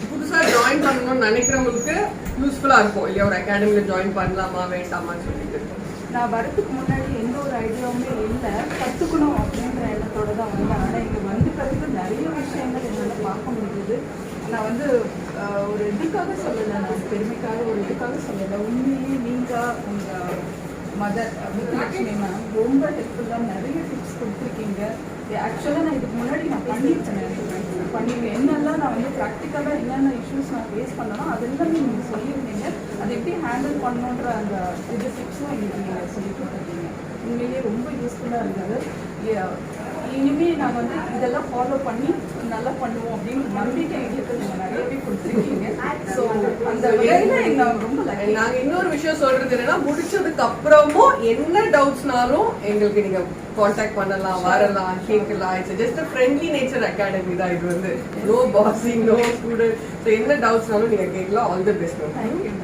புதுசா ஜாயின் பண்ணணும்னு நினைக்கிறவங்களுக்கு யூஸ்ஃபுல்லா இருக்கும் இல்லையா, ஒரு அகாடமில ஜாயின் பண்ணலாமா வேண்டாமான்னு சொல்லிட்டு. நான் வரதுக்கு முன்னாடி எந்த ஒரு ஐடியாவுமே இல்லை, கற்றுக்கணும் அப்படின்ற எண்ணத்தோடு தான் வந்தேன். ஆனால் இங்கே வந்து பிறகு நிறைய விஷயங்கள் என்னால் பார்க்க முடியுது. நான் வந்து ஒரு இதுக்காக சொல்லலை, நான் பெருமைக்காக ஒரு இதுக்காக சொல்லலை. உண்மையே நீங்கள் உங்கள் மதர் முத்துலட்சுமி மேம் ரொம்ப ஹெல்ப்ஃபுல்லாக நிறைய டிப்ஸ் கொடுத்துருக்கீங்க. ஆக்சுவலாக நான் இதுக்கு முன்னாடி நான் பண்ணியிருக்கேன் என்னெல்லாம் நான் வந்து ப்ராக்டிக்கலாக என்னென்ன இஷ்யூஸ் நான் ஃபேஸ் பண்ணணும் அதெல்லாம் நீங்கள் சொல்லியிருந்தீங்க. அது எப்படி ஹேண்டில் பண்ணணுன்ற அந்த இது டிப்ஸும் எங்களுக்கு நீங்கள் சொல்லி கொடுத்துருக்கீங்க. உண்மையிலேயே ரொம்ப யூஸ்ஃபுல்லாக இருந்தது. இனிமேல் நான் வந்து இதெல்லாம் ஃபாலோ பண்ணி நல்லா பண்ணுவோம் அப்படின்னு நம்பிக்கை எங்களுக்கு நீங்கள் நிறையவே கொடுத்துருக்கீங்க. ஸோ அந்த வகையில் நான் ரொம்ப நாங்கள் இன்னொரு விஷயம் சொல்றது என்னன்னா, முடிச்சதுக்கு அப்புறமும் என்ன டவுட்ஸ்னாலும் எங்களுக்கு நீங்க கான்டாக்ட் பண்ணலாம், வரலாம், கேட்கலாம். It's just friendly nature academy தான் இது. வந்து no passing, no student. So என்ன டவுட்ஸ்னாலும் நீங்க கேட்கலாம். All the best. தேங்க்யூ.